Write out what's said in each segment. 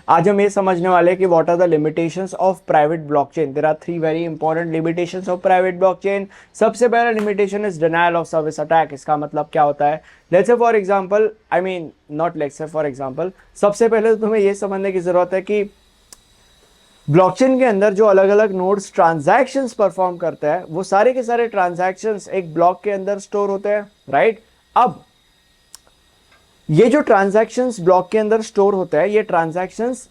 आज हम ये समझने वाले हैं कि what are the limitations of private blockchain. There are three very important limitations of private blockchain. सबसे पहला limitation is denial of service attack. इसका मतलब क्या होता है? Let's say for example, I mean not let's say for example, सबसे पहले तो तुम्हें ये समझने की जरूरत है कि ब्लॉकचेन के अंदर जो अलग अलग नोड्स ट्रांजैक्शंस परफॉर्म करते हैं वो सारे के सारे ट्रांजैक्शंस एक ब्लॉक के अंदर स्टोर होते हैं, राइट? अब ये जो ट्रांजैक्शंस ब्लॉक के अंदर स्टोर होते हैं, ये ट्रांजैक्शंस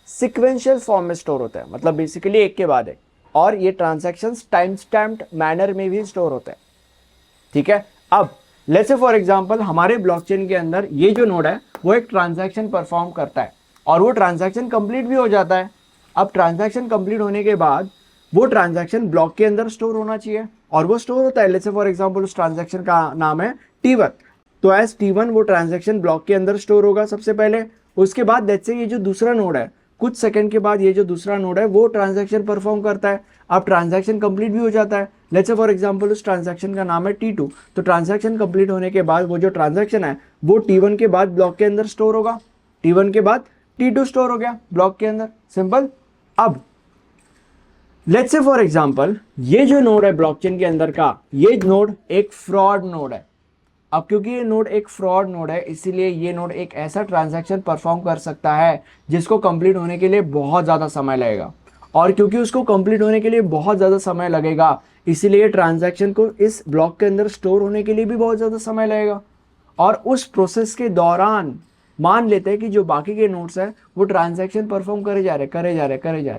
सिक्वेंशियल फॉर्म में स्टोर होते हैं, मतलब बेसिकली एक के बाद एक, और ये ट्रांजैक्शंस टाइम स्टैम्प्ड मैनर में भी स्टोर होते हैं, ठीक है? अब लेट्स से फॉर एग्जांपल हमारे ब्लॉकचेन के अंदर ये जो नोड है वो एक ट्रांजैक्शन परफॉर्म करता है और वो ट्रांजैक्शन कंप्लीट भी हो जाता है। अब ट्रांजैक्शन कंप्लीट होने के बाद वो ट्रांजैक्शन ब्लॉक के अंदर स्टोर होना चाहिए और वो स्टोर होता है। लेट्स से फॉर एग्जांपल उस ट्रांजैक्शन का नाम है T1। तो एज T1 वो ट्रांजैक्शन ब्लॉक के अंदर स्टोर होगा सबसे पहले। उसके बाद लेट्स से ये जो दूसरा नोड है, कुछ सेकंड के बाद ये जो दूसरा नोड है वो ट्रांजैक्शन परफॉर्म करता है। अब ट्रांजैक्शन कंप्लीट भी हो जाता है। लेट्स से फॉर एग्जांपल उस ट्रांजैक्शन का नाम है T2। तो ट्रांजैक्शन कंप्लीट होने के बाद वो जो ट्रांजैक्शन है वो T1 के बाद ब्लॉक के अंदर स्टोर होगा। T1 के बाद T2 स्टोर हो गया ब्लॉक के अंदर, सिंपल। अब लेट्स से फॉर एग्जांपल ये जो नोड है ब्लॉकचेन के अंदर का, ये नोड एक फ्रॉड नोड है। अब क्योंकि ये नोड एक फ्रॉड नोड है, इसीलिए ये नोड एक ऐसा ट्रांजैक्शन परफॉर्म कर सकता है जिसको कंप्लीट होने के लिए बहुत ज़्यादा समय लगेगा, और क्योंकि उसको कंप्लीट होने के लिए बहुत ज़्यादा समय लगेगा, इसीलिए ट्रांजैक्शन को इस ब्लॉक के अंदर स्टोर होने के लिए भी बहुत ज़्यादा समय लगेगा। और उस प्रोसेस के दौरान मान लेते हैं कि जो बाकी के नोड्स है वो ट्रांजैक्शन परफॉर्म करे जा रहे,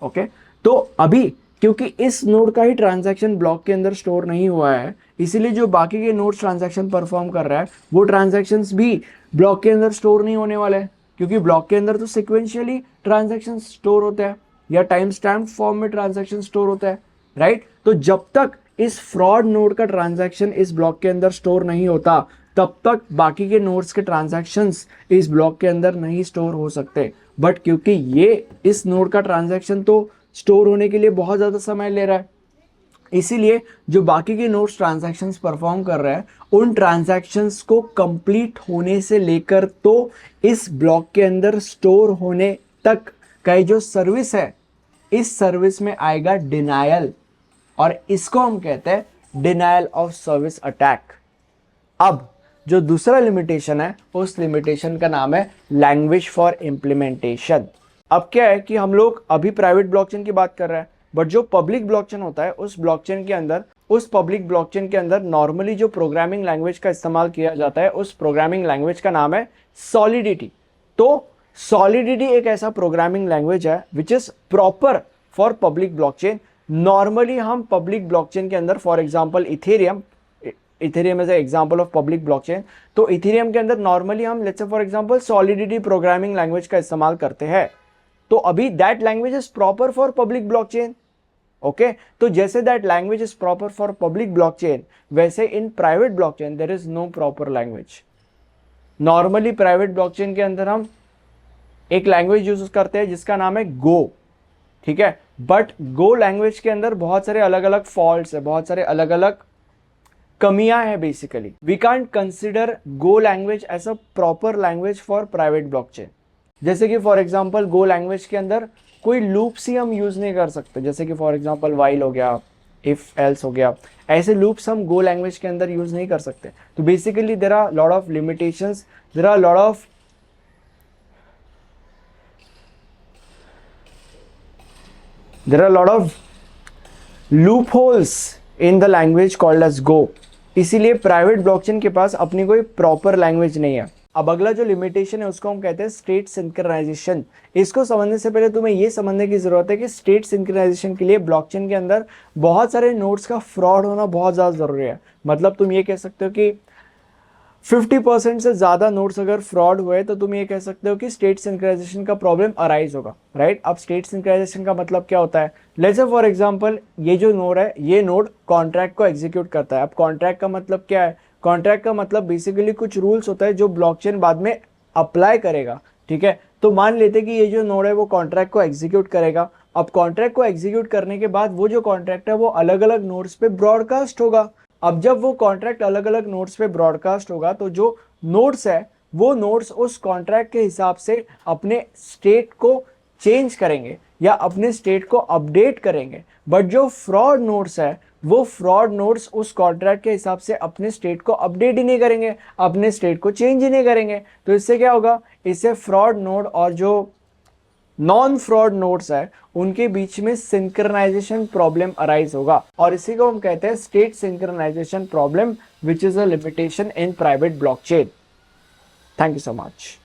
ओके? तो अभी क्योंकि इस नोड का ही ट्रांजैक्शन ब्लॉक के अंदर स्टोर नहीं हुआ है, इसीलिए जो बाकी के नोड्स ट्रांजैक्शन परफॉर्म कर रहा है वो ट्रांजैक्शंस भी ब्लॉक के अंदर स्टोर नहीं होने वाले, क्योंकि ब्लॉक के अंदर तो सिक्वेंशियली ट्रांजैक्शन स्टोर होते हैं या टाइम स्टैम्प फॉर्म में ट्रांजैक्शन स्टोर होता है, राइट? तो जब तक इस फ्रॉड नोड का ट्रांजैक्शन इस ब्लॉक के अंदर स्टोर नहीं होता तब तक बाकी के नोड्स के ट्रांजैक्शंस इस ब्लॉक के अंदर नहीं स्टोर हो सकते। बट क्योंकि ये इस नोड का ट्रांजैक्शन तो स्टोर होने के लिए बहुत ज़्यादा समय ले रहा है, इसीलिए जो बाकी के नोड्स ट्रांजैक्शंस परफॉर्म कर रहे हैं उन ट्रांजैक्शंस को कंप्लीट होने से लेकर तो इस ब्लॉक के अंदर स्टोर होने तक का जो सर्विस है, इस सर्विस में आएगा डिनायल, और इसको हम कहते हैं डिनायल ऑफ सर्विस अटैक। अब जो दूसरा लिमिटेशन है उस लिमिटेशन का नाम है लैंग्वेज फॉर इम्प्लीमेंटेशन। अब क्या है कि हम लोग अभी प्राइवेट ब्लॉकचेन की बात कर रहे हैं, बट जो पब्लिक ब्लॉकचेन होता है उस पब्लिक ब्लॉकचेन के अंदर नॉर्मली जो प्रोग्रामिंग लैंग्वेज का इस्तेमाल किया जाता है उस प्रोग्रामिंग लैंग्वेज का नाम है सॉलिडिटी। तो सॉलिडिटी एक ऐसा प्रोग्रामिंग लैंग्वेज है which is proper for public blockchain. Normally हम पब्लिक ब्लॉकचेन के अंदर for example Ethereum is example of public blockchain, तो इथेरियम के अंदर नॉर्मली हम let's say for example Solidity programming language का इस्तेमाल करते हैं। तो अभी that language is proper for public blockchain, okay? तो जैसे that language is proper for public blockchain, वैसे in private blockchain there is no proper language. Normally private blockchain के अंदर हम एक लैंग्वेज यूज करते हैं जिसका नाम है गो, ठीक है? बट गो लैंग्वेज के अंदर बहुत सारे अलग अलग फॉल्ट्स है, बहुत सारे अलग अलग कमियां हैं। Basically we can't consider go language as a proper language for private blockchain. जैसे कि फॉर एग्जांपल गो लैंग्वेज के अंदर कोई लूप्स ही हम यूज नहीं कर सकते, जैसे कि फॉर एग्जांपल वाइल हो गया, इफ एल्स हो गया, ऐसे लूप्स हम गो लैंग्वेज के अंदर यूज नहीं कर सकते। तो basically there are lot of limitations, there are lot of loopholes in the language called as Go. इसीलिए प्राइवेट ब्लॉकचेन के पास अपनी कोई प्रॉपर लैंग्वेज नहीं है। अब अगला जो लिमिटेशन है उसको हम कहते हैं स्टेट सिंक्रोनाइजेशन। इसको समझने से पहले तुम्हें यह समझने की जरूरत है कि स्टेट सिंक्रोनाइजेशन के लिए ब्लॉकचेन के अंदर बहुत सारे नोड्स का फ्रॉड होना बहुत ज़्यादा ज़रूरी है। मतलब तुम ये कह सकते हो कि 50% से ज़्यादा नोड्स अगर फ्रॉड हुए तो तुम ये कह सकते हो कि स्टेट सिंक्रोनाइजेशन का प्रॉब्लम अराइज होगा, राइट? अब स्टेट सिंक्रोनाइजेशन का मतलब क्या होता है? लेट्स से फॉर एग्जांपल ये जो नोड है ये नोड कॉन्ट्रैक्ट को एग्जीक्यूट करता है। अब कॉन्ट्रैक्ट का मतलब क्या है? कॉन्ट्रैक्ट का मतलब बेसिकली कुछ रूल्स होता है जो ब्लॉकचेन बाद में अप्लाई करेगा, ठीक है? तो मान लेते कि ये जो नोड है वो कॉन्ट्रैक्ट को एग्जीक्यूट करेगा। अब कॉन्ट्रैक्ट को एग्जीक्यूट करने के बाद वो जो कॉन्ट्रैक्ट है वो अलग अलग नोड्स पे ब्रॉडकास्ट होगा। अब जब वो कॉन्ट्रैक्ट अलग अलग नोड्स पे ब्रॉडकास्ट होगा तो जो नोड्स है वो नोड्स उस कॉन्ट्रैक्ट के हिसाब से अपने स्टेट को चेंज करेंगे या अपने स्टेट को अपडेट करेंगे। बट जो फ्रॉड नोड्स है वो फ्रॉड नोड्स उस कॉन्ट्रैक्ट के हिसाब से अपने स्टेट को अपडेट ही नहीं करेंगे, अपने स्टेट को चेंज ही नहीं करेंगे। तो इससे क्या होगा, इससे फ्रॉड नोड और जो नॉन फ्रॉड नोड्स है उनके बीच में सिंक्रोनाइजेशन प्रॉब्लम अराइज होगा, और इसी को हम कहते हैं state synchronization problem, which is a limitation in private blockchain. Thank you so much.